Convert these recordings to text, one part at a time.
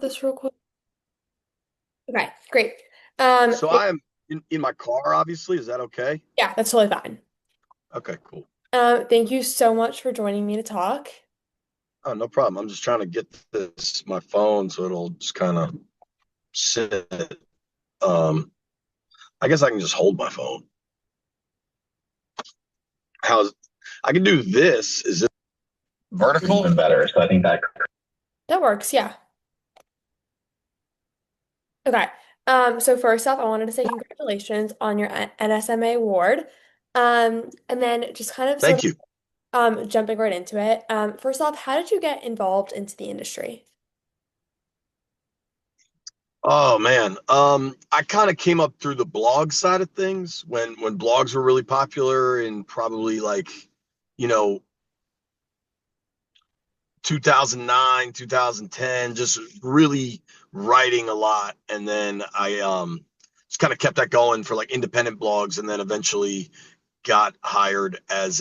this real quick. Okay, great. So I am in my car, obviously. Is that okay? Yeah, that's totally fine. Okay, cool. Thank you so much for joining me to talk. Oh, no problem. I'm just trying to get my phone so it'll just kind of sit. Um, I guess I can just hold my phone. How's I can do this. Is it vertical? Even better. So I think that. That works, yeah. Okay. So first off, I wanted to say congratulations on your NSMA award. And then just kind of sort Thank you. of jumping right into it. First off, how did you get involved into the industry? Oh man. I kind of came up through the blog side of things when blogs were really popular and probably like, you know, 2009, 2010, just really writing a lot. And then I just kind of kept that going for like independent blogs and then eventually got hired as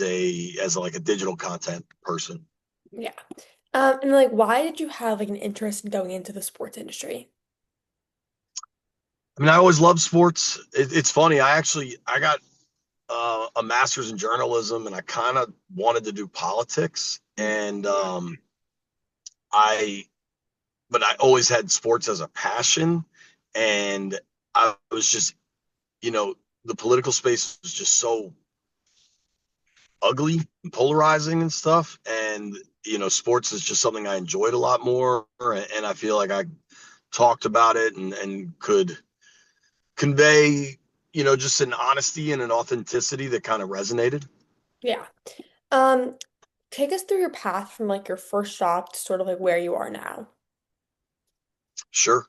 like a digital content person. Yeah. And like why did you have like an interest in going into the sports industry? I mean, I always loved sports. It's funny. I got a master's in journalism and I kind of wanted to do politics and I but I always had sports as a passion and I was just you know, the political space was just so ugly and polarizing and stuff. And, sports is just something I enjoyed a lot more. And I feel like I talked about it and could convey, just an honesty and an authenticity that kind of resonated. Yeah. Um, Take us through your path from like your first job to sort of like where you are now. Sure.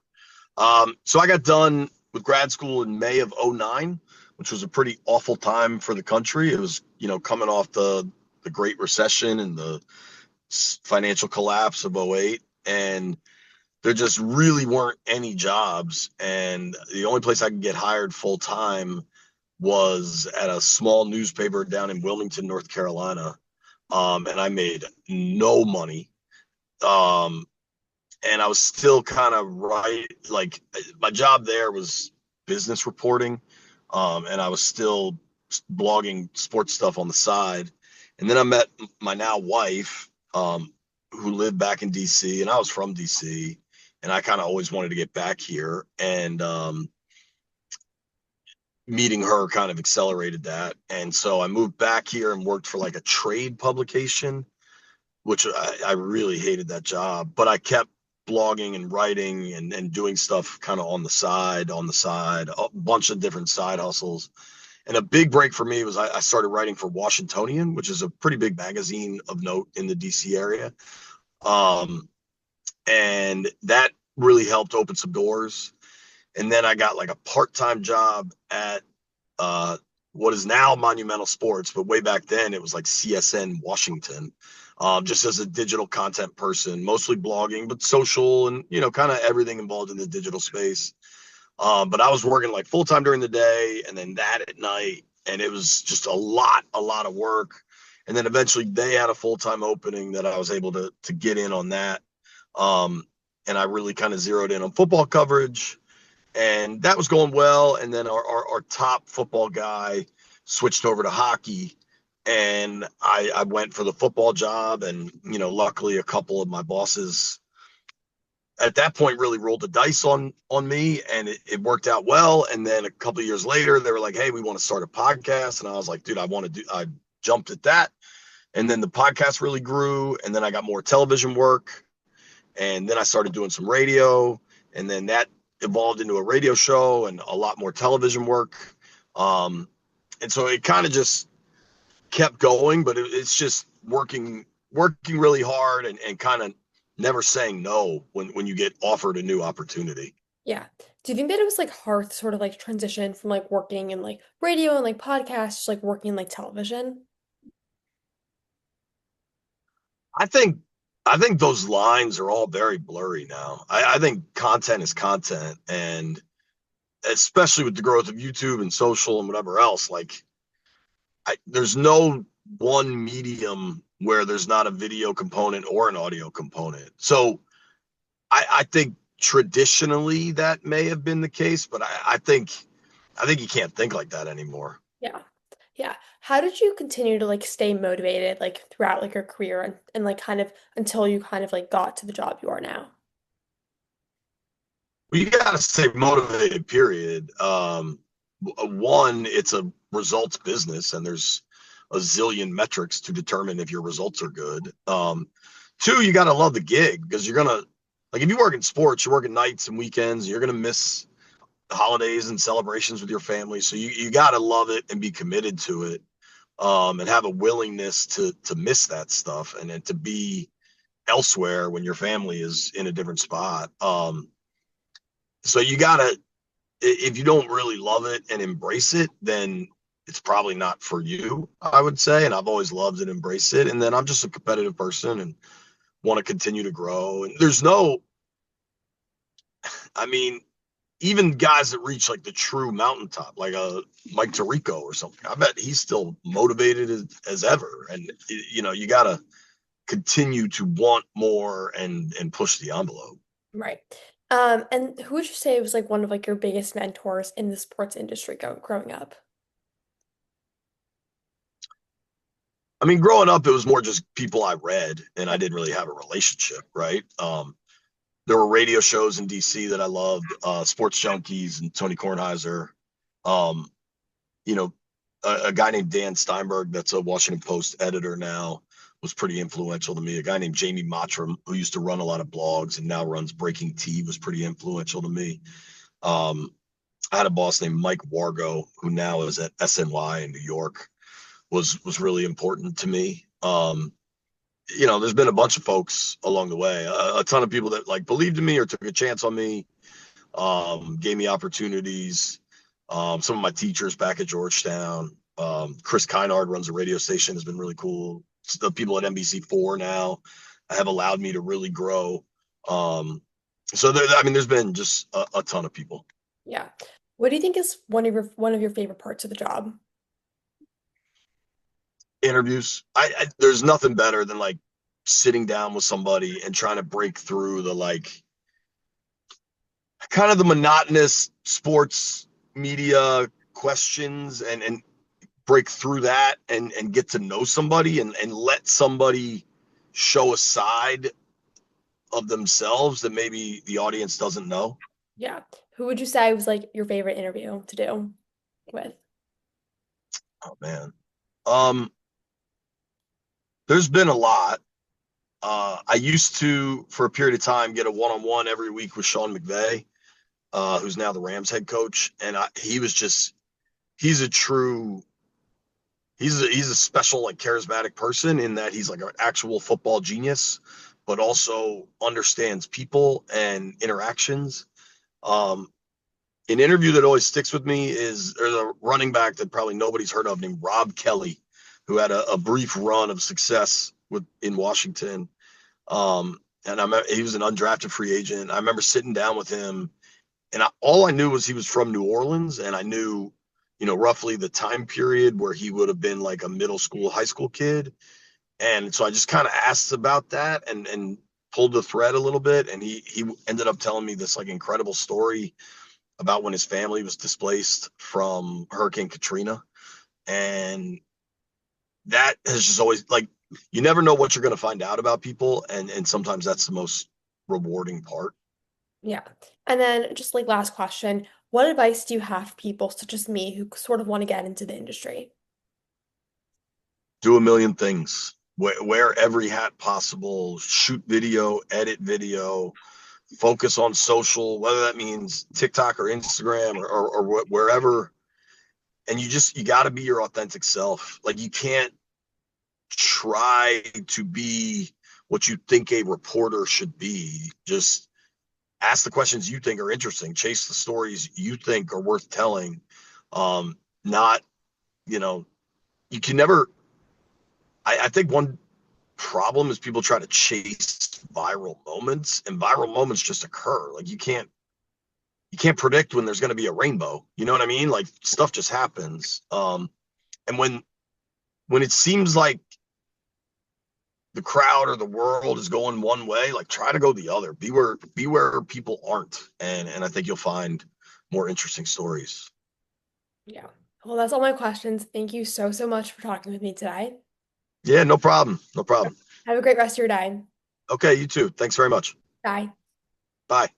So I got done with grad school in May of '09, which was a pretty awful time for the country. It was, coming off the Great Recession and the financial collapse of '08. And there just really weren't any jobs. And the only place I could get hired full time was at a small newspaper down in Wilmington, North Carolina. And I made no money. Um, and I was still kind of right. Like my job there was business reporting. And I was still blogging sports stuff on the side. And then I met my now wife, who lived back in DC, and I was from DC, and I kind of always wanted to get back here. And meeting her kind of accelerated that. And so I moved back here and worked for like a trade publication, which I really hated that job, but I kept blogging and writing and doing stuff kind of on the side, a bunch of different side hustles. And a big break for me was I started writing for Washingtonian, which is a pretty big magazine of note in the DC area. Um, and that really helped open some doors. And then I got like a part-time job at uh, what is now Monumental Sports, but way back then it was like CSN Washington, just as a digital content person, mostly blogging, but social and kind of everything involved in the digital space. But I was working like full time during the day and then that at night, and it was just a lot of work. And then eventually they had a full time opening that I was able to get in on that. Um, and I really kind of zeroed in on football coverage, and that was going well. And then our top football guy switched over to hockey, and I went for the football job. And luckily, a couple of my bosses at that point really rolled the dice on me, and it worked out well. And then a couple of years later, they were like, "Hey, we want to start a podcast," and I was like, "Dude, I want to do." I jumped at that, and then the podcast really grew, and then I got more television work, and then I started doing some radio, and then that evolved into a radio show and a lot more television work. Um, and so it kind of just kept going, but it's just working really hard and kind of never saying no when you get offered a new opportunity. Yeah. Do you think that it was like hard to sort of like transition from like working in like radio and like podcasts to like working in like television? I think I think those lines are all very blurry now. I think content is content, and especially with the growth of YouTube and social and whatever else, like there's no one medium where there's not a video component or an audio component. So I think traditionally that may have been the case, but I think you can't think like that anymore. Yeah. Yeah. How did you continue to like stay motivated like throughout like your career and like kind of until you kind of like got to the job you are now? Well, you got to stay motivated, period. One, it's a results business, and there's a zillion metrics to determine if your results are good. Two, you got to love the gig because you're gonna like if you work in sports, you're working nights and weekends, you're gonna miss holidays and celebrations with your family. So you got to love it and be committed to it, and have a willingness to miss that stuff and then to be elsewhere when your family is in a different spot. So you gotta, if you don't really love it and embrace it, then it's probably not for you, I would say. And I've always loved and embraced it. And then I'm just a competitive person and want to continue to grow. And there's no, I mean, even guys that reach like the true mountaintop, like a Mike Tirico or something, I bet he's still motivated as ever. And you gotta continue to want more and push the envelope. Right. And who would you say was like one of like your biggest mentors in the sports industry growing up? I mean, growing up, it was more just people I read, and I didn't really have a relationship, right? There were radio shows in DC that I loved, Sports Junkies and Tony Kornheiser. Um, you know, a guy named Dan Steinberg, that's a Washington Post editor now, was pretty influential to me. A guy named Jamie Mottram, who used to run a lot of blogs and now runs Breaking Tea, was pretty influential to me. Um, I had a boss named Mike Wargo, who now is at SNY in New York, was really important to me. There's been a bunch of folks along the way, a ton of people that like believed in me or took a chance on me, gave me opportunities. Some of my teachers back at Georgetown, Chris Kynard runs a radio station, has been really cool. The people at NBC4 now have allowed me to really grow. So there's been just a ton of people. Yeah. What do you think is one of your favorite parts of the job? Interviews. There's nothing better than like sitting down with somebody and trying to break through the like kind of the monotonous sports media questions and break through that and get to know somebody and let somebody show a side of themselves that maybe the audience doesn't know. Yeah. Who would you say was like your favorite interview to do with? Oh man. Um, there's been a lot. I used to, for a period of time, get a one-on-one every week with Sean McVay, who's now the Rams head coach, and he was just he's a true he's a special like charismatic person in that he's like an actual football genius, but also understands people and interactions. Um, an interview that always sticks with me is there's a running back that probably nobody's heard of named Rob Kelly, who had a brief run of success in Washington. And he was an undrafted free agent. I remember sitting down with him, and all I knew was he was from New Orleans, and I knew, roughly the time period where he would have been like a middle school, high school kid. And so I just kind of asked about that and pulled the thread a little bit, and he ended up telling me this like incredible story about when his family was displaced from Hurricane Katrina, and that has just always like you never know what you're going to find out about people, and sometimes that's the most rewarding part. Yeah. And then just like last question, what advice do you have for people such as me who sort of want to get into the industry? Do a million things, wear every hat possible, shoot video, edit video, focus on social, whether that means TikTok or Instagram or wherever. And you got to be your authentic self. Like you can't try to be what you think a reporter should be. Just ask the questions you think are interesting, chase the stories you think are worth telling. Not, you know, you can never, I think one problem is people try to chase viral moments, and viral moments just occur. Like you can't predict when there's going to be a rainbow. You know what I mean? Like stuff just happens. And when it seems like the crowd or the world is going one way, like try to go the other. Be where people aren't, and I think you'll find more interesting stories. Yeah. Well, that's all my questions. Thank you so, so much for talking with me today. Yeah, no problem. No problem. Have a great rest of your day. Okay, you too. Thanks very much. Bye. Bye.